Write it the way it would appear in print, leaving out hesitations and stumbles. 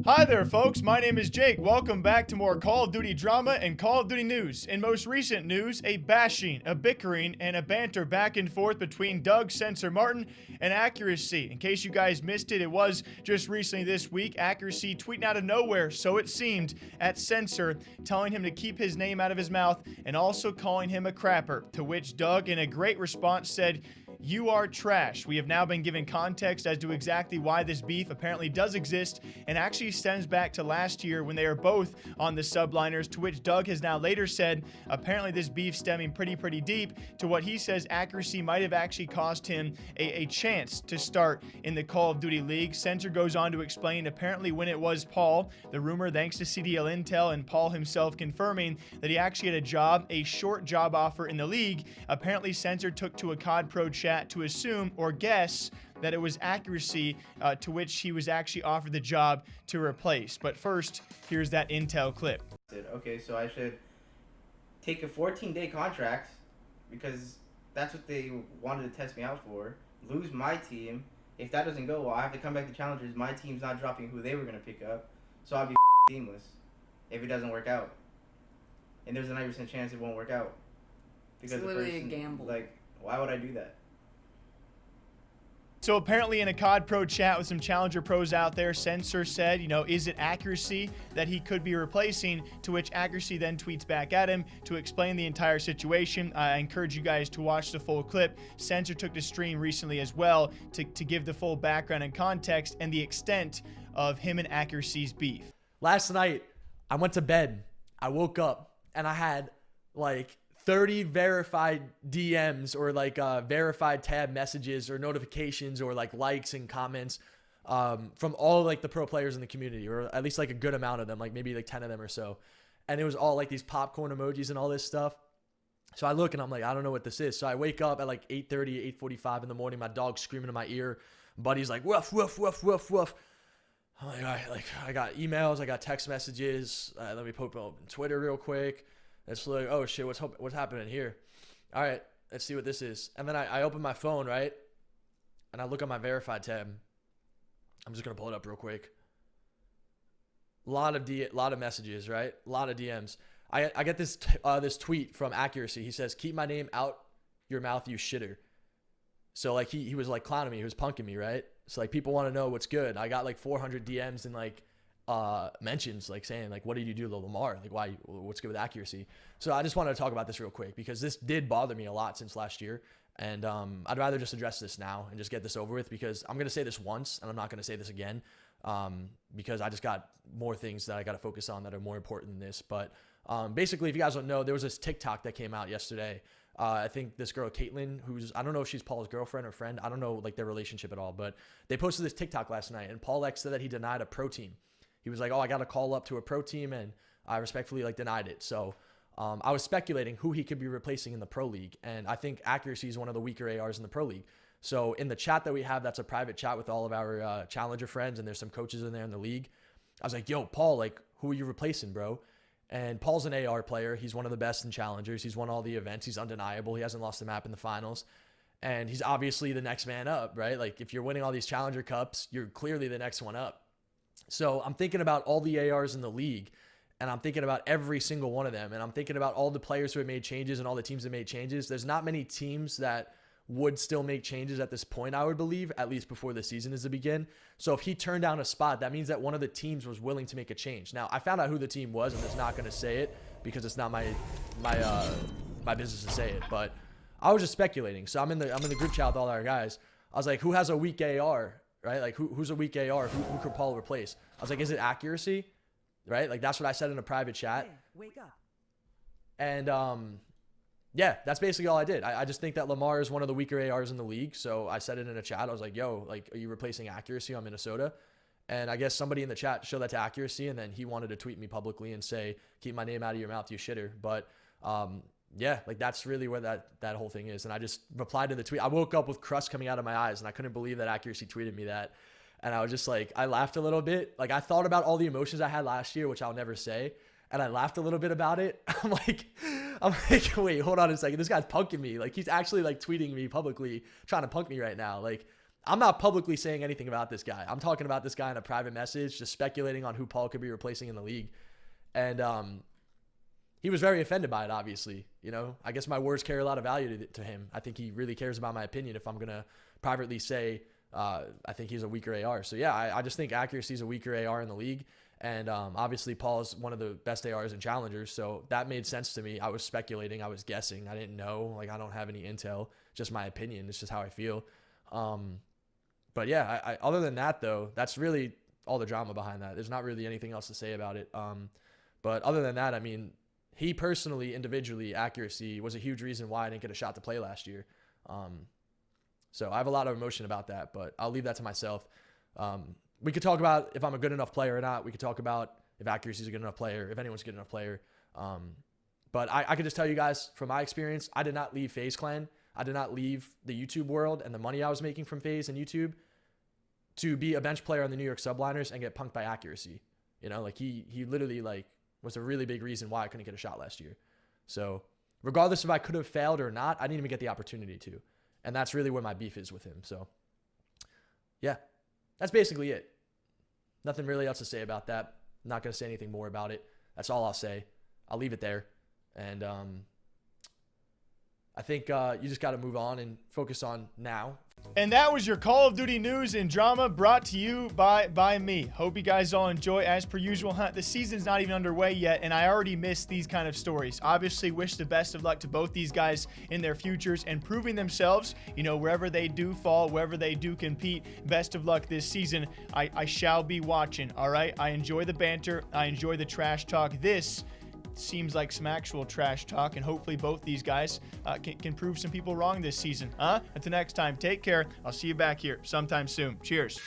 Hi there, folks. My name is Jake. Welcome back to more Call of Duty drama and Call of Duty news. In most recent news, a bashing, a bickering, and a banter back and forth between Doug, Censor, Martin, and Accuracy. In case you guys missed it, it was just recently this week. Accuracy tweeting out of nowhere, so it seemed, at Censor, telling him to keep his name out of his mouth and also calling him a crapper. To which Doug, in a great response, said, "You are trash." We have now been given context as to exactly why this beef apparently does exist and actually stems back to last year when they are both on the subliners, to which Doug has now later said apparently this beef stemming pretty deep to what he says Accuracy might have actually cost him a chance to start in the Call of Duty League. Censor goes on to explain apparently when it was Paul, the rumor thanks to CDL Intel and Paul himself confirming that he actually had a job, a short job offer in the league. Apparently Censor took to a COD Pro chat to assume or guess that it was Accuracy, to which he was actually offered the job to replace. But first, here's that Intel clip. Okay, so I should take a 14-day contract because that's what they wanted to test me out for, lose my team. If that doesn't go well, I have to come back to challengers. My team's not dropping who they were going to pick up, so I'll be teamless if it doesn't work out. And there's a 90% chance it won't work out. Because it's literally a gamble. Like, why would I do that? So apparently in a COD Pro chat with some Challenger pros out there, Censor said, is it Accuracy that he could be replacing? To which Accuracy then tweets back at him to explain the entire situation. I encourage you guys to watch the full clip. Censor took to stream recently as well to give the full background and context and the extent of him and Accuracy's beef. Last night, I went to bed. I woke up and I had like 30 verified DMs or like verified tab messages or notifications or like likes and comments from all like the pro players in the community, or at least like a good amount of them, like maybe like 10 of them or so. And it was all like these popcorn emojis and all this stuff. So I look and I'm like, I don't know what this is. So I wake up at like 8:30, 8:45 in the morning. My dog's screaming in my ear. Buddy's like, woof, woof, woof, woof, woof. I'm like, all right, like I got emails, I got text messages. Let me pop open Twitter real quick. It's like, oh shit, what's happening here? All right, let's see what this is. And then I open my phone, right? And I look at my verified tab. I'm just gonna pull it up real quick. Lot of messages, right? A lot of DMs. I get this this tweet from Accuracy. He says, "Keep my name out your mouth, you shitter." So like he was like clowning me, he was punking me, right? So like people want to know what's good. I got like 400 DMs and like mentions like saying like, what did you do to Lamar? Like what's good with Accuracy? So I just wanted to talk about this real quick because this did bother me a lot since last year. And I'd rather just address this now and just get this over with, because I'm going to say this once and I'm not going to say this again, because I just got more things that I got to focus on that are more important than this. But basically, if you guys don't know, there was this TikTok that came out yesterday. I think this girl, Caitlin, I don't know if she's Paul's girlfriend or friend. I don't know like their relationship at all, but they posted this TikTok last night and Paul X said that he denied a pro team. He was like, oh, I got to call up to a pro team, and I respectfully like denied it. So I was speculating who he could be replacing in the pro league. And I think Accuracy is one of the weaker ARs in the pro league. So in the chat that we have, that's a private chat with all of our challenger friends, and there's some coaches in there in the league. I was like, yo, Paul, like, who are you replacing, bro? And Paul's an AR player. He's one of the best in challengers. He's won all the events. He's undeniable. He hasn't lost a map in the finals. And he's obviously the next man up, right? Like if you're winning all these challenger cups, you're clearly the next one up. So I'm thinking about all the ARs in the league, and I'm thinking about every single one of them. And I'm thinking about all the players who have made changes and all the teams that made changes. There's not many teams that would still make changes at this point, I would believe, at least before the season is to begin. So if he turned down a spot, that means that one of the teams was willing to make a change. Now, I found out who the team was. I'm just not going to say it because it's not my business to say it. But I was just speculating. So I'm in the group chat with all our guys. I was like, who has a weak AR? Right? Like who's a weak AR? Who could Paul replace? I was like, is it Accuracy? Right? Like that's what I said in a private chat. Hey, wake up. And yeah, that's basically all I did. I just think that Lamar is one of the weaker ARs in the league. So I said it in a chat. I was like, yo, like, are you replacing Accuracy on Minnesota? And I guess somebody in the chat showed that to Accuracy, and then he wanted to tweet me publicly and say, keep my name out of your mouth, you shitter. But yeah, like that's really where that whole thing is. And I just replied to the tweet. I woke up with crust coming out of my eyes, and I couldn't believe that Accuracy tweeted me that. And I was just like, I laughed a little bit. Like I thought about all the emotions I had last year, which I'll never say. And I laughed a little bit about it. I'm like, wait, hold on a second. This guy's punking me. Like he's actually like tweeting me publicly, trying to punk me right now. Like I'm not publicly saying anything about this guy. I'm talking about this guy in a private message, just speculating on who Paul could be replacing in the league. And he was very offended by it, obviously. I guess my words carry a lot of value to him. I think he really cares about my opinion if I'm going to privately say I think he's a weaker AR. So, yeah, I just think accuracy is a weaker AR in the league. And obviously, Paul is one of the best ARs and challengers. So that made sense to me. I was speculating. I was guessing. I didn't know. I don't have any intel. Just my opinion. It's just how I feel. But, yeah, I other than that, though, that's really all the drama behind that. There's not really anything else to say about it. But other than that, I mean, he personally, individually, accuracy was a huge reason why I didn't get a shot to play last year. So I have a lot of emotion about that, but I'll leave that to myself. We could talk about if I'm a good enough player or not. We could talk about if accuracy is a good enough player, if anyone's a good enough player. But I could just tell you guys from my experience, I did not leave FaZe Clan. I did not leave the YouTube world and the money I was making from FaZe and YouTube to be a bench player on the New York Subliners and get punked by accuracy. He literally was a really big reason why I couldn't get a shot last year. So regardless if I could have failed or not, I didn't even get the opportunity to. And that's really where my beef is with him. So yeah, that's basically it. Nothing really else to say about that. I'm not going to say anything more about it. That's all I'll say. I'll leave it there. And I think you just got to move on and focus on now. And that was your Call of Duty news and drama brought to you by me. Hope you guys all enjoy. As per usual, the season's not even underway yet, and I already missed these kind of stories. Obviously, wish the best of luck to both these guys in their futures and proving themselves, wherever they do fall, wherever they do compete. Best of luck this season. I shall be watching, all right? I enjoy the banter. I enjoy the trash talk. This seems like some actual trash talk, and hopefully both these guys can prove some people wrong this season. Until next time, take care. I'll see you back here sometime soon. Cheers.